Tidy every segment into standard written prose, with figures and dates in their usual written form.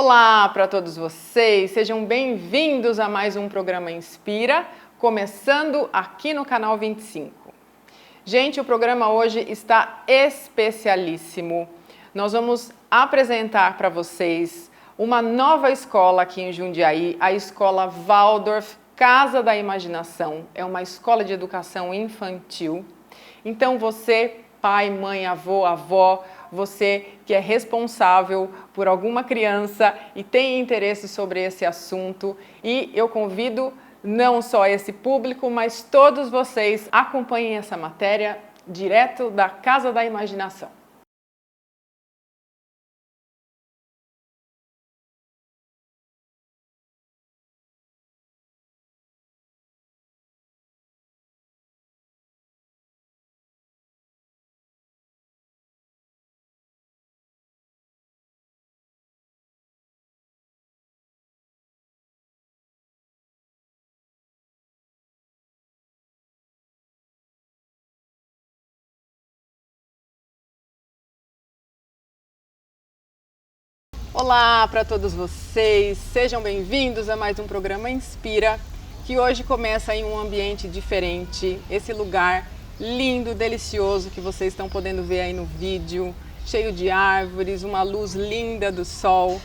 Olá para todos vocês, sejam bem-vindos a mais um programa Inspira, começando aqui no canal 25. Gente, o programa hoje está especialíssimo. Nós vamos apresentar para vocês uma nova escola aqui em Jundiaí, a Escola Waldorf Casa da Imaginação. É uma escola de educação infantil. Então você, pai, mãe, avô, avó, você que é responsável por alguma criança e tem interesse sobre esse assunto, e eu convido não só esse público, mas todos vocês acompanhem essa matéria direto da Casa da Imaginação. Olá para todos vocês, sejam bem-vindos a mais um programa Inspira, que hoje começa em um ambiente diferente, esse lugar lindo, delicioso que vocês estão podendo ver aí no vídeo, cheio de árvores, uma luz linda do sol.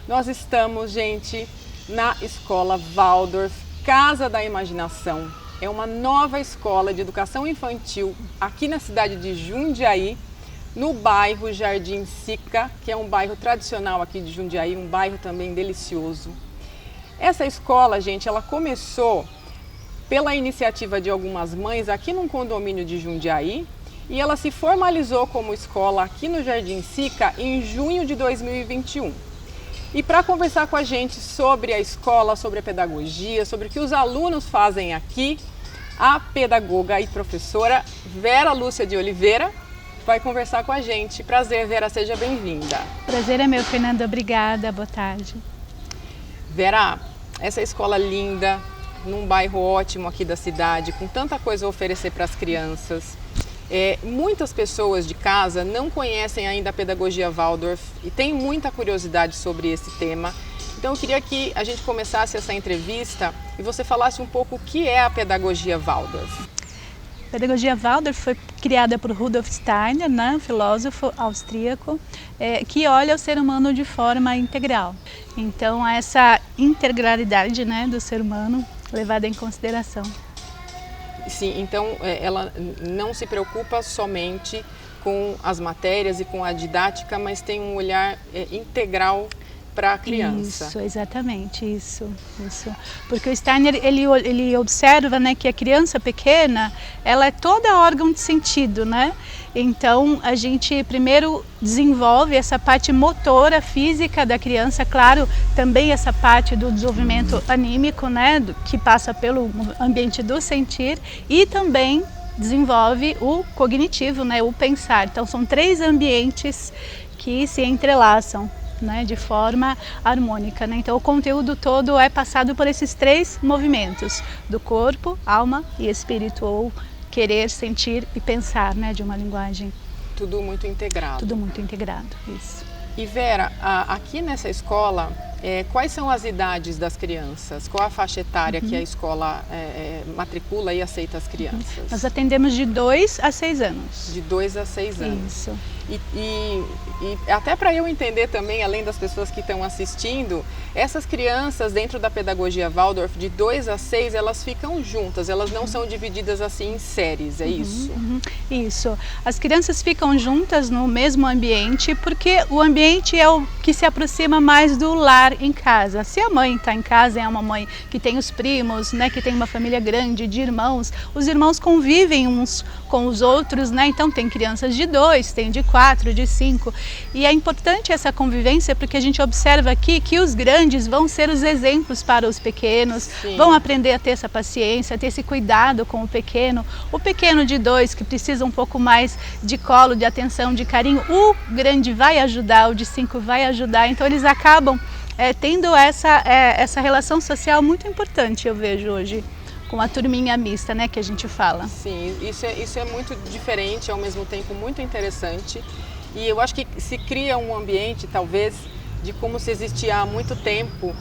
Nós estamos, gente, na Escola Waldorf Casa da Imaginação. É uma nova escola de educação infantil aqui na cidade de Jundiaí, no bairro Jardim Sica, que é um bairro tradicional aqui de Jundiaí, um bairro também delicioso. Essa escola, gente, ela começou pela iniciativa de algumas mães aqui num condomínio de Jundiaí e ela se formalizou como escola aqui no Jardim Sica em junho de 2021. E para conversar com a gente sobre a escola, sobre a pedagogia, sobre o que os alunos fazem aqui, a pedagoga e professora Vera Lúcia de Oliveira vai conversar com a gente. Prazer, Vera, seja bem-vinda. Prazer é meu, Fernanda. Obrigada, boa tarde. Vera, essa escola linda, num bairro ótimo aqui da cidade, com tanta coisa a oferecer para as crianças. Muitas pessoas de casa não conhecem ainda a pedagogia Waldorf e têm muita curiosidade sobre esse tema. Então eu queria que a gente começasse essa entrevista e você falasse um pouco o que é a pedagogia Waldorf. A pedagogia Waldorf foi criada por Rudolf Steiner, né, filósofo austríaco, que olha o ser humano de forma integral. Então, essa integralidade, né, do ser humano levada em consideração. Sim, então ela não se preocupa somente com as matérias e com a didática, mas tem um olhar integral para a criança. Isso, exatamente, isso. Porque o Steiner, ele observa, né, que a criança pequena, ela é toda órgão de sentido, né? Então, a gente primeiro desenvolve essa parte motora, física da criança, claro, também essa parte do desenvolvimento anímico, né, que passa pelo ambiente do sentir, e também desenvolve o cognitivo, né, o pensar. Então, são três ambientes que se entrelaçam, né, de forma harmônica, né? Então o conteúdo todo é passado por esses três movimentos, do corpo, alma e espírito, ou querer, sentir e pensar, né, de uma linguagem. Tudo muito integrado. Tudo muito integrado, isso. E Vera, aqui nessa escola, quais são as idades das crianças? Qual a faixa etária que a escola matricula e aceita as crianças? Nós atendemos de 2 a 6 anos. De 2 a 6 anos. Isso. E até para eu entender também, além das pessoas que estão assistindo, essas crianças dentro da pedagogia Waldorf, de 2 a 6, elas ficam juntas, elas não são divididas assim em séries, é isso? Isso. As crianças ficam juntas no mesmo ambiente, porque o ambiente é o que se aproxima mais do lar em casa. Se a mãe está em casa, é uma mãe que tem os primos, né, que tem uma família grande de irmãos, os irmãos convivem uns com os outros, né? Então tem crianças de 2, tem de 4, de 5, e é importante essa convivência porque a gente observa aqui que os grandes vão ser os exemplos para os pequenos. Sim. Vão aprender a ter essa paciência, a ter esse cuidado com o pequeno de 2 que precisa um pouco mais de colo, de atenção, de carinho, o grande vai ajudar, o de 5 vai ajudar, então eles acabam tendo essa relação social muito importante, eu vejo hoje, com a turminha mista, né, que a gente fala. Sim, isso é muito diferente, ao mesmo tempo muito interessante, e eu acho que se cria um ambiente, talvez, de como se existia há muito tempo,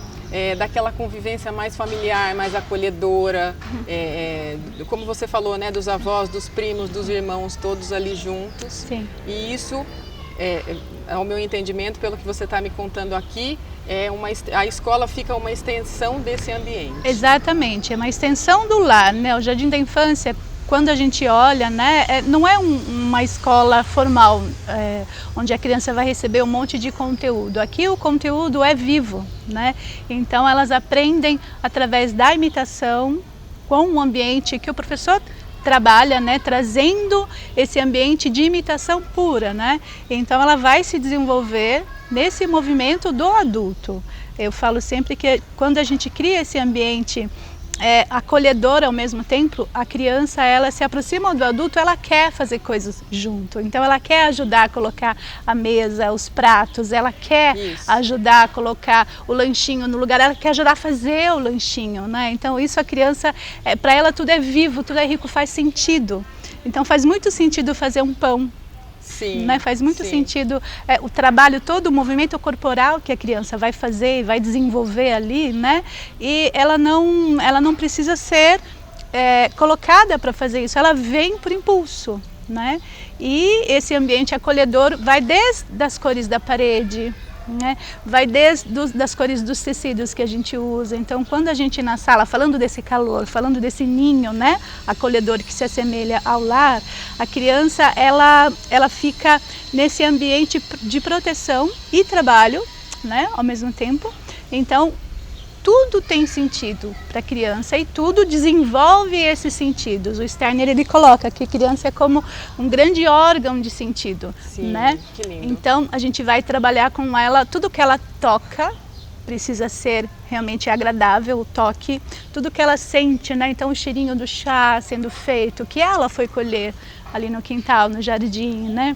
daquela convivência mais familiar, mais acolhedora, como você falou, né, dos avós, dos primos, dos irmãos, todos ali juntos. Sim. E isso, ao meu entendimento, pelo que você está me contando aqui, a escola fica uma extensão desse ambiente. Exatamente, é uma extensão do lar, né? O Jardim da Infância, quando a gente olha, né, não é uma escola formal, onde a criança vai receber um monte de conteúdo. Aqui o conteúdo é vivo, né? Então elas aprendem através da imitação com o ambiente que o professor trabalha, né, trazendo esse ambiente de imitação pura, né? Então ela vai se desenvolver nesse movimento do adulto. Eu falo sempre que quando a gente cria esse ambiente acolhedor ao mesmo tempo, a criança, ela se aproxima do adulto, ela quer fazer coisas junto, então ela quer ajudar a colocar a mesa, os pratos, ela quer ajudar a colocar o lanchinho no lugar, ela quer ajudar a fazer o lanchinho, né? Então isso a criança, para ela tudo é vivo, tudo é rico, faz sentido. Então faz muito sentido fazer um pão. Sim, né? Faz muito sentido o trabalho, todo o movimento corporal que a criança vai fazer e vai desenvolver ali, né? E ela não precisa ser colocada para fazer isso, ela vem por impulso, né? E esse ambiente acolhedor vai desde as cores da parede, né? Vai desde das cores dos tecidos que a gente usa. Então quando a gente na sala, falando desse calor, falando desse ninho, né, acolhedor que se assemelha ao lar, a criança ela fica nesse ambiente de proteção e trabalho, né, ao mesmo tempo. Então tudo tem sentido para a criança e tudo desenvolve esses sentidos. O Steiner, ele coloca que a criança é como um grande órgão de sentido. Sim, né? Que lindo. Então a gente vai trabalhar com ela, tudo que ela toca precisa ser realmente agradável, o toque, tudo que ela sente, né? Então o cheirinho do chá sendo feito, que ela foi colher ali no quintal, no jardim, né?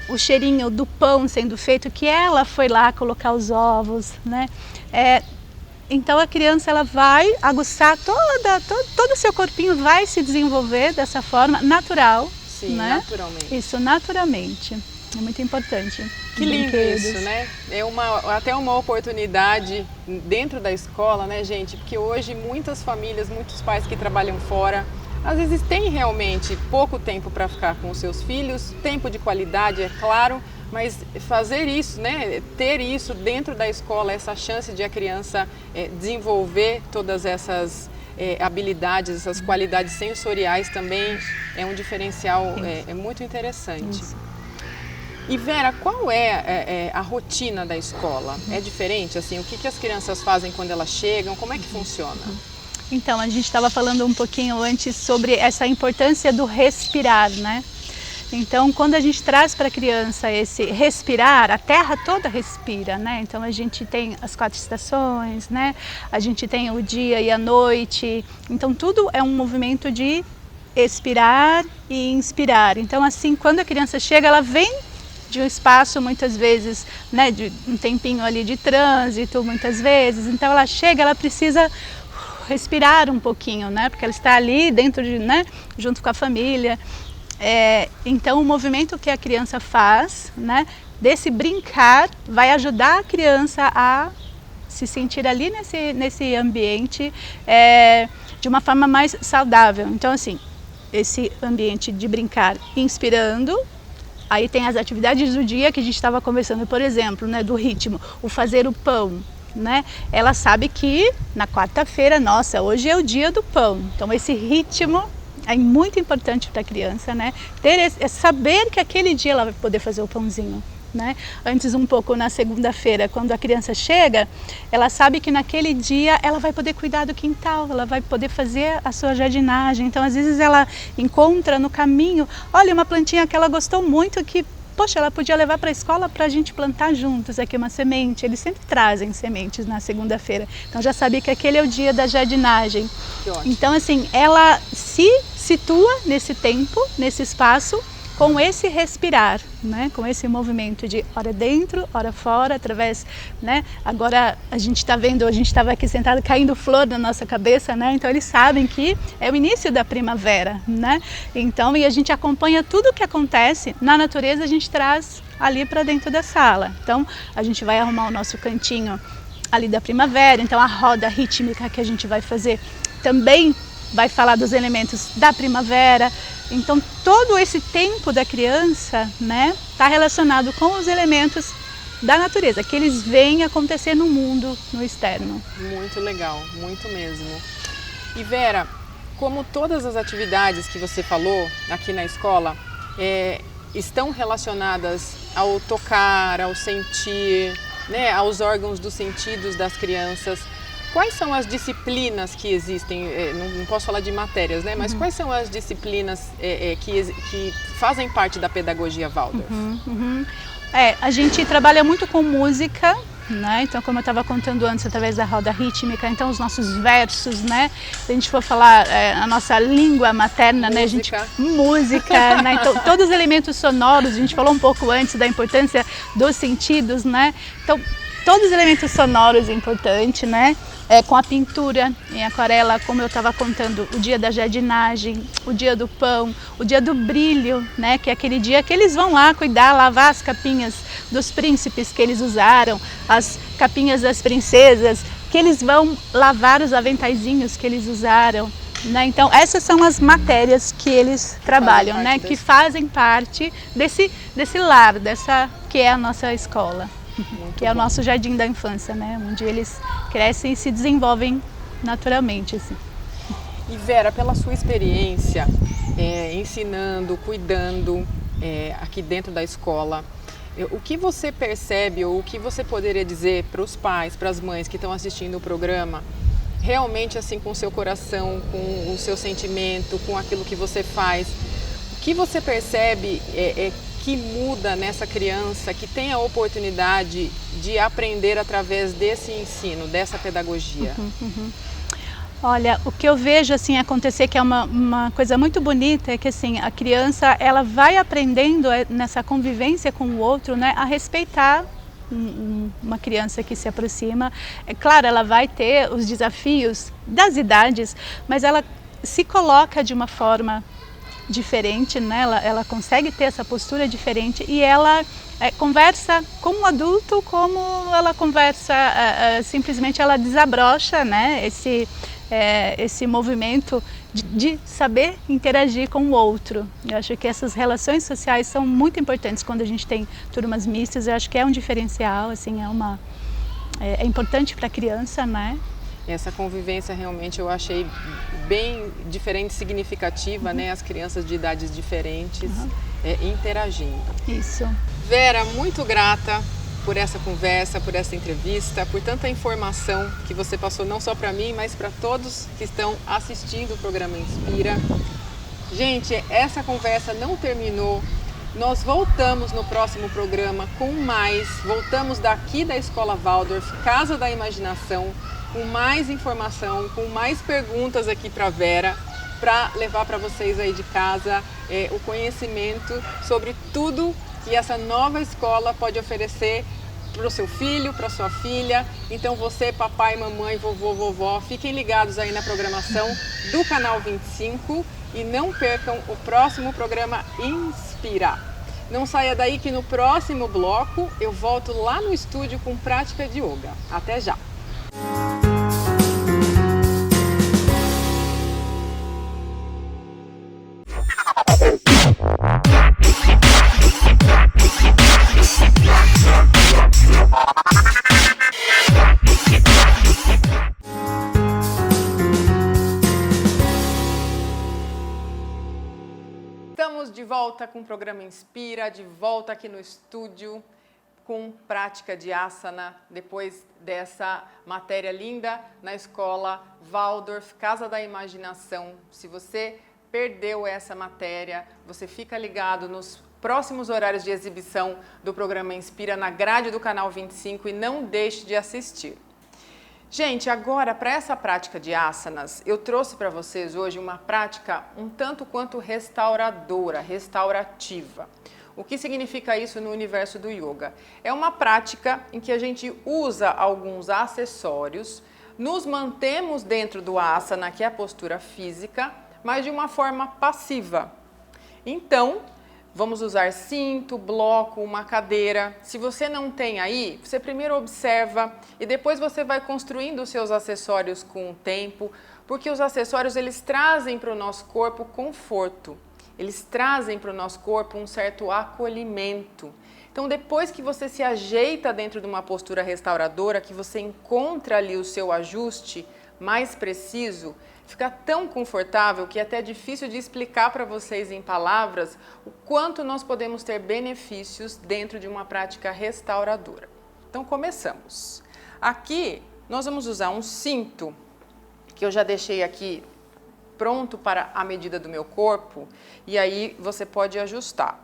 O cheirinho do pão sendo feito, que ela foi lá colocar os ovos, né? Então a criança, ela vai aguçar todo o seu corpinho, vai se desenvolver dessa forma natural. Sim, né? Naturalmente. Isso, naturalmente. É muito importante. Que lindo isso, né? É até uma oportunidade dentro da escola, né, gente? Porque hoje muitas famílias, muitos pais que trabalham fora, às vezes têm realmente pouco tempo para ficar com os seus filhos, tempo de qualidade, é claro, mas fazer isso, né, ter isso dentro da escola, essa chance de a criança desenvolver todas essas habilidades, essas qualidades sensoriais também é um diferencial muito interessante. Isso. E Vera, qual é a rotina da escola? É diferente, assim, o que as crianças fazem quando elas chegam? Como é que funciona? Então, a gente estava falando um pouquinho antes sobre essa importância do respirar, né? Então, quando a gente traz para a criança esse respirar, a terra toda respira, né? Então, a gente tem as 4 estações, né? A gente tem o dia e a noite. Então, tudo é um movimento de expirar e inspirar. Então, assim, quando a criança chega, ela vem de um espaço, muitas vezes, né? De um tempinho ali de trânsito, muitas vezes. Então, ela chega, ela precisa respirar um pouquinho, né? Porque ela está ali dentro né? Junto com a família. Então o movimento que a criança faz, né, desse brincar, vai ajudar a criança a se sentir ali nesse ambiente de uma forma mais saudável. Então assim, esse ambiente de brincar inspirando, aí tem as atividades do dia que a gente estava conversando, por exemplo, né, do ritmo, o fazer o pão. Né? Ela sabe que na quarta-feira, nossa, hoje é o dia do pão. Então esse ritmo é muito importante para a criança, né? Saber que aquele dia ela vai poder fazer o pãozinho, né? Antes um pouco na segunda-feira, quando a criança chega, ela sabe que naquele dia ela vai poder cuidar do quintal, ela vai poder fazer a sua jardinagem. Então às vezes ela encontra no caminho, olha, uma plantinha que ela gostou muito, que poxa, ela podia levar para a escola para a gente plantar juntos aqui uma semente. Eles sempre trazem sementes na segunda-feira. Então já sabia que aquele é o dia da jardinagem. Então assim, ela se situa nesse tempo, nesse espaço, com esse respirar, né? Com esse movimento de hora dentro, hora fora, através, né? Agora a gente está vendo, a gente estava aqui sentado caindo flor na nossa cabeça, né? Então eles sabem que é o início da primavera, né? Então, e a gente acompanha tudo o que acontece na natureza, a gente traz ali para dentro da sala. Então a gente vai arrumar o nosso cantinho ali da primavera, então a roda rítmica que a gente vai fazer também vai falar dos elementos da primavera. Então todo esse tempo da criança, né, está relacionado com os elementos da natureza, que eles veem acontecer no mundo, no externo. Muito legal, muito mesmo. E Vera, como todas as atividades que você falou aqui na escola estão relacionadas ao tocar, ao sentir, né, aos órgãos dos sentidos das crianças, quais são as disciplinas que existem? Não posso falar de matérias, né? Mas quais são as disciplinas que fazem parte da pedagogia Waldorf? A gente trabalha muito com música, né? Então, como eu estava contando antes, através da roda rítmica, então os nossos versos, né? Se a gente for falar a nossa língua materna, música, né? Música, né? Então, todos os elementos sonoros, a gente falou um pouco antes da importância dos sentidos, né? Então, todos os elementos sonoros é importante, né? Com a pintura em aquarela, como eu estava contando, o dia da jardinagem, o dia do pão, o dia do brilho, né? Que é aquele dia que eles vão lá cuidar, lavar as capinhas dos príncipes que eles usaram, as capinhas das princesas, que eles vão lavar os aventaizinhos que eles usaram, né? Então essas são as matérias que eles trabalham, né? Que fazem parte desse lar, que é a nossa escola. Que é o nosso jardim da infância, né? Onde eles crescem e se desenvolvem naturalmente, assim. E Vera, pela sua experiência ensinando, cuidando aqui dentro da escola, o que você percebe ou o que você poderia dizer para os pais, para as mães que estão assistindo o programa, realmente assim com o seu coração, com o seu sentimento, com aquilo que você faz, o que você percebe que muda nessa criança que tem a oportunidade de aprender através desse ensino, dessa pedagogia? Olha, o que eu vejo assim acontecer, que é uma coisa muito bonita, é que assim, a criança ela vai aprendendo nessa convivência com o outro, né, a respeitar uma criança que se aproxima. É claro, ela vai ter os desafios das idades, mas ela se coloca de uma forma diferente, né? Ela consegue ter essa postura diferente e ela conversa com um adulto como ela conversa, simplesmente ela desabrocha, né? Esse movimento de saber interagir com o outro. Eu acho que essas relações sociais são muito importantes quando a gente tem turmas mistas. Eu acho que é um diferencial, assim, é importante para a criança, né? Essa convivência realmente eu achei bem diferente, significativa, né? As crianças de idades diferentes interagindo. Isso. Vera, muito grata por essa conversa, por essa entrevista, por tanta informação que você passou não só para mim, mas para todos que estão assistindo o programa Inspira. Gente, essa conversa não terminou. Nós voltamos no próximo programa com mais. Voltamos daqui da Escola Waldorf, Casa da Imaginação, com mais informação, com mais perguntas aqui para a Vera, para levar para vocês aí de casa o conhecimento sobre tudo que essa nova escola pode oferecer para o seu filho, para sua filha. Então você, papai, mamãe, vovô, vovó, fiquem ligados aí na programação do Canal 25 e não percam o próximo programa Inspira. Não saia daí que no próximo bloco eu volto lá no estúdio com prática de yoga. Até já! Estamos de volta com o programa Inspira, de volta aqui no estúdio com prática de asana, depois dessa matéria linda na escola Waldorf, Casa da Imaginação. Se você perdeu essa matéria, você fica ligado nos próximos horários de exibição do programa Inspira na grade do Canal 25 e não deixe de assistir. Gente, agora para essa prática de asanas, eu trouxe para vocês hoje uma prática um tanto quanto restauradora, restaurativa. O que significa isso no universo do yoga? É uma prática em que a gente usa alguns acessórios, nos mantemos dentro do asana, que é a postura física, mas de uma forma passiva. Então, vamos usar cinto, bloco, uma cadeira. Se você não tem aí, você primeiro observa e depois você vai construindo os seus acessórios com o tempo, porque os acessórios eles trazem para o nosso corpo conforto, eles trazem para o nosso corpo um certo acolhimento. Então, depois que você se ajeita dentro de uma postura restauradora, que você encontra ali o seu ajuste mais preciso, fica tão confortável que é até difícil de explicar para vocês em palavras o quanto nós podemos ter benefícios dentro de uma prática restauradora. Então, começamos. Aqui, nós vamos usar um cinto, que eu já deixei aqui pronto para a medida do meu corpo, e aí você pode ajustar.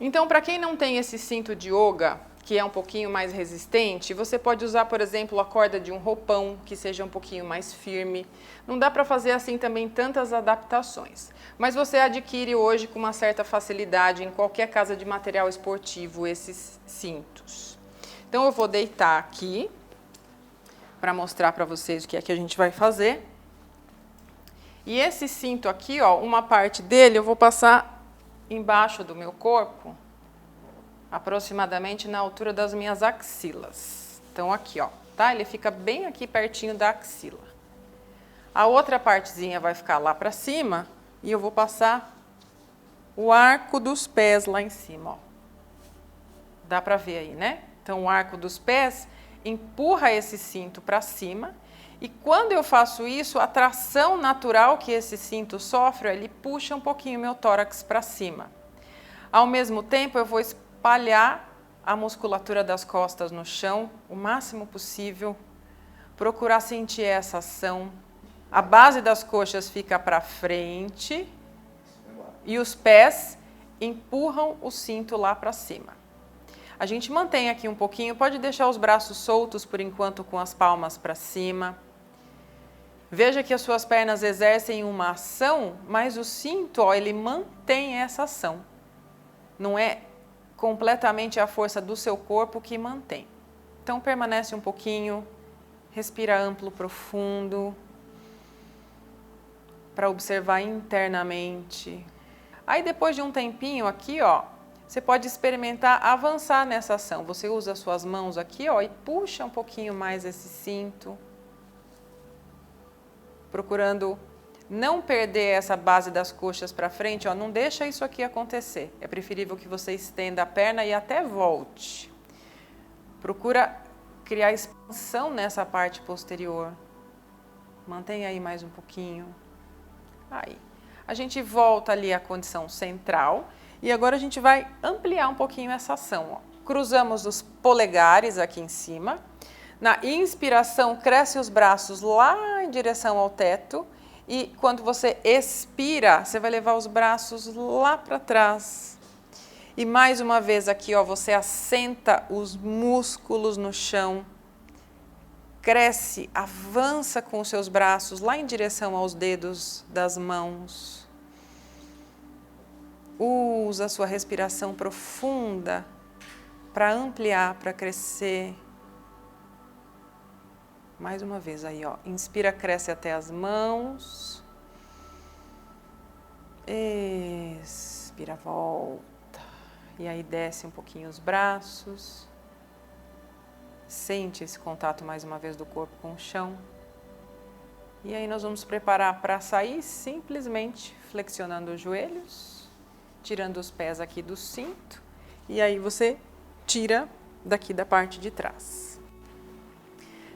Então, para quem não tem esse cinto de yoga, que é um pouquinho mais resistente, você pode usar, por exemplo, a corda de um roupão, que seja um pouquinho mais firme. Não dá para fazer assim também tantas adaptações, mas você adquire hoje com uma certa facilidade em qualquer casa de material esportivo esses cintos. Então, eu vou deitar aqui para mostrar para vocês o que é que a gente vai fazer. E esse cinto aqui, ó, uma parte dele eu vou passar embaixo do meu corpo, aproximadamente na altura das minhas axilas. Então, aqui, ó, tá? Ele fica bem aqui pertinho da axila. A outra partezinha vai ficar lá pra cima e eu vou passar o arco dos pés lá em cima, ó. Dá pra ver aí, né? Então, o arco dos pés empurra esse cinto pra cima e quando eu faço isso, a tração natural que esse cinto sofre, ele puxa um pouquinho meu tórax pra cima. Ao mesmo tempo, eu vou espalhar a musculatura das costas no chão o máximo possível, procurar sentir essa ação. A base das coxas fica para frente e os pés empurram o cinto lá para cima. A gente mantém aqui um pouquinho, pode deixar os braços soltos por enquanto com as palmas para cima. Veja que as suas pernas exercem uma ação, mas o cinto, ó, ele mantém essa ação. Não é completamente a força do seu corpo que mantém. Então, permanece um pouquinho, respira amplo, profundo, para observar internamente. Aí, depois de um tempinho aqui, ó, você pode experimentar avançar nessa ação. Você usa as suas mãos aqui, ó, e puxa um pouquinho mais esse cinto, procurando não perder essa base das coxas para frente, ó, não deixa isso aqui acontecer. É preferível que você estenda a perna e até volte. Procura criar expansão nessa parte posterior. Mantenha aí mais um pouquinho. Aí. A gente volta ali à condição central e agora a gente vai ampliar um pouquinho essa ação, ó. Cruzamos os polegares aqui em cima. Na inspiração, cresce os braços lá em direção ao teto. E quando você expira, você vai levar os braços lá para trás. E mais uma vez aqui, ó, você assenta os músculos no chão. Cresce, avança com os seus braços lá em direção aos dedos das mãos. Usa a sua respiração profunda para ampliar, para crescer. Mais uma vez aí, ó. Inspira, cresce até as mãos. Expira, volta. E aí desce um pouquinho os braços. Sente esse contato mais uma vez do corpo com o chão. E aí nós vamos preparar para sair simplesmente flexionando os joelhos, tirando os pés aqui do cinto. E aí você tira daqui da parte de trás.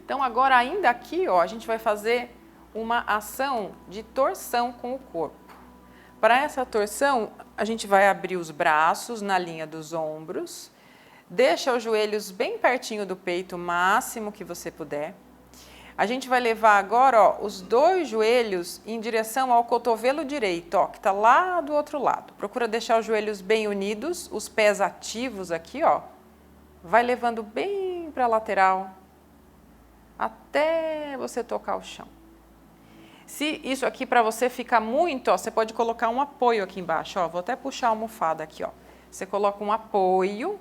Então, agora ainda aqui, ó, a gente vai fazer uma ação de torção com o corpo. Para essa torção, a gente vai abrir os braços na linha dos ombros, deixa os joelhos bem pertinho do peito, o máximo que você puder. A gente vai levar agora, ó, os dois joelhos em direção ao cotovelo direito, ó, que está lá do outro lado. Procura deixar os joelhos bem unidos, os pés ativos aqui, ó. Vai levando bem para a lateral. até você tocar o chão. Se isso aqui para você ficar muito, ó, você pode colocar um apoio aqui embaixo, ó. Vou até puxar a almofada aqui, ó. Você coloca um apoio,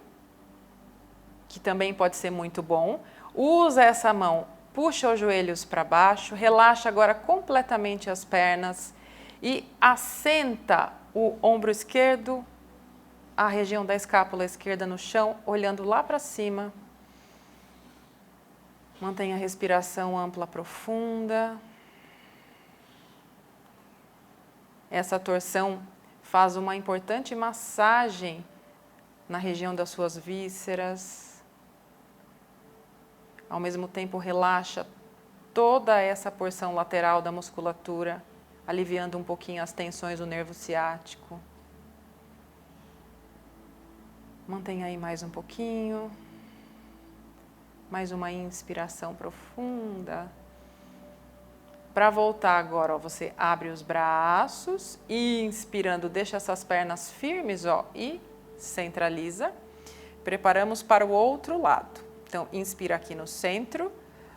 que também pode ser muito bom. Usa essa mão, puxa os joelhos para baixo, relaxa agora completamente as pernas e assenta o ombro esquerdo, a região da escápula esquerda no chão, olhando lá para cima. Mantenha a respiração ampla, profunda. Essa torção faz uma importante massagem na região das suas vísceras. Ao mesmo tempo, relaxa toda essa porção lateral da musculatura, aliviando um pouquinho as tensões do nervo ciático. Mantenha aí mais um pouquinho. Mais uma inspiração profunda. Para voltar agora, ó, você abre os braços, inspirando, deixa essas pernas firmes, ó, e centraliza. Preparamos para o outro lado. Então, inspira aqui no centro,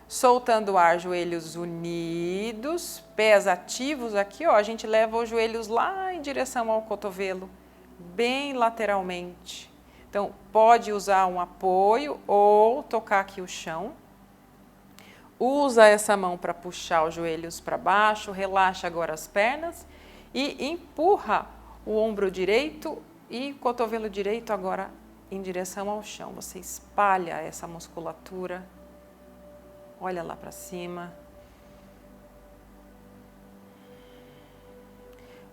soltando o ar, joelhos unidos, pés ativos aqui, ó, a gente leva os joelhos lá em direção ao cotovelo, bem lateralmente. Então, pode usar um apoio ou tocar aqui o chão. Usa essa mão para puxar os joelhos para baixo, relaxa agora as pernas e empurra o ombro direito e o cotovelo direito agora em direção ao chão. Você espalha essa musculatura, olha lá para cima.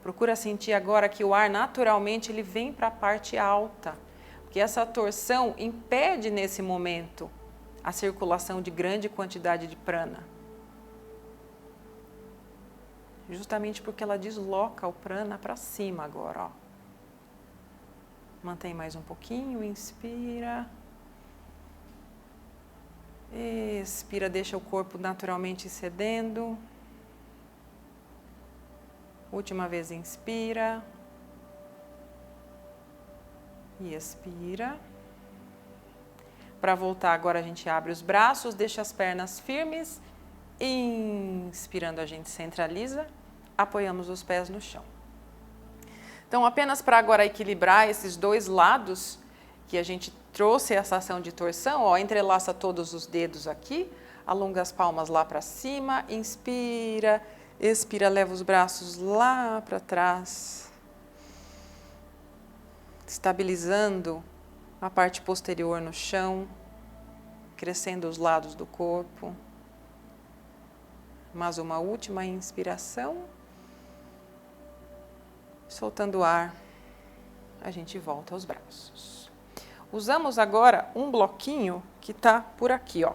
Procura sentir agora que o ar naturalmente ele vem para a parte alta, porque essa torção impede nesse momento a circulação de grande quantidade de prana. Justamente porque ela desloca o prana para cima agora, ó. Mantém mais um pouquinho, inspira. Expira, deixa o corpo naturalmente cedendo. Última vez, inspira. E expira. Para voltar agora a gente abre os braços, deixa as pernas firmes, inspirando a gente centraliza, apoiamos os pés no chão. Então apenas para agora equilibrar esses dois lados que a gente trouxe essa ação de torção, ó, entrelaça todos os dedos aqui, alonga as palmas lá para cima, inspira, expira, leva os braços lá para trás, estabilizando a parte posterior no chão, crescendo os lados do corpo. Mais uma última inspiração. Soltando o ar, a gente volta aos braços. Usamos agora um bloquinho que está por aqui, ó.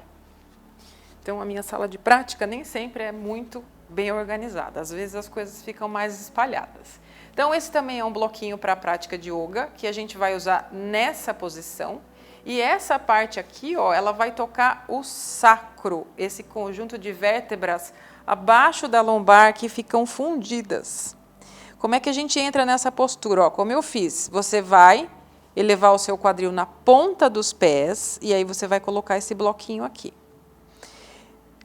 Então, a minha sala de prática nem sempre é muito bem organizada. Às vezes as coisas ficam mais espalhadas. Então, esse também é um bloquinho para a prática de yoga, que a gente vai usar nessa posição. E essa parte aqui, ó, ela vai tocar o sacro, esse conjunto de vértebras abaixo da lombar que ficam fundidas. Como é que a gente entra nessa postura? Ó, como eu fiz, você vai elevar o seu quadril na ponta dos pés e aí você vai colocar esse bloquinho aqui.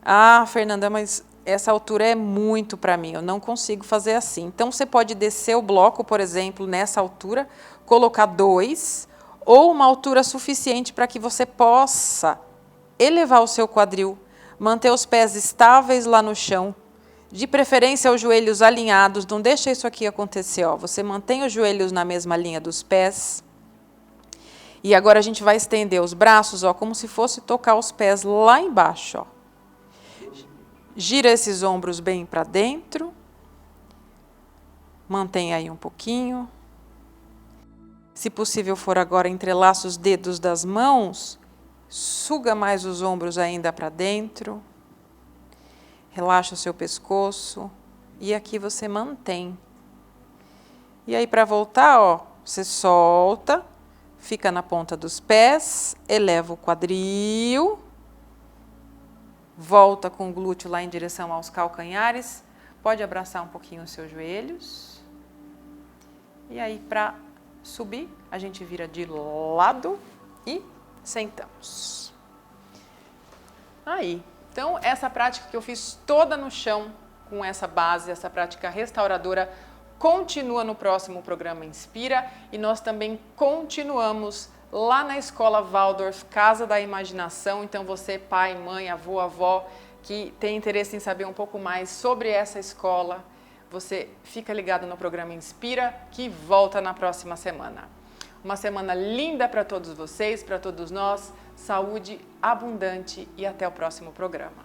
Ah, Fernanda, mas essa altura é muito para mim, eu não consigo fazer assim. Então, você pode descer o bloco, por exemplo, nessa altura, colocar 2 ou uma altura suficiente para que você possa elevar o seu quadril, manter os pés estáveis lá no chão, de preferência os joelhos alinhados, não deixa isso aqui acontecer, ó. Você mantém os joelhos na mesma linha dos pés. E agora a gente vai estender os braços, ó, como se fosse tocar os pés lá embaixo, ó. Gira esses ombros bem para dentro. Mantém aí um pouquinho. Se possível for agora, entrelaça os dedos das mãos. Suga mais os ombros ainda para dentro. Relaxa o seu pescoço. E aqui você mantém. E aí, para voltar, ó, você solta. Fica na ponta dos pés. Eleva o quadril. Volta com o glúteo lá em direção aos calcanhares. Pode abraçar um pouquinho os seus joelhos. E aí, para subir, a gente vira de lado e sentamos. Aí, Então, essa prática que eu fiz toda no chão, com essa base, essa prática restauradora, continua no próximo programa Inspira, e nós também continuamos lá na Escola Waldorf, Casa da Imaginação. Então você, pai, mãe, avô, avó, que tem interesse em saber um pouco mais sobre essa escola, você fica ligado no programa Inspira, que volta na próxima semana. Uma semana linda para todos vocês, para todos nós, saúde abundante e até o próximo programa.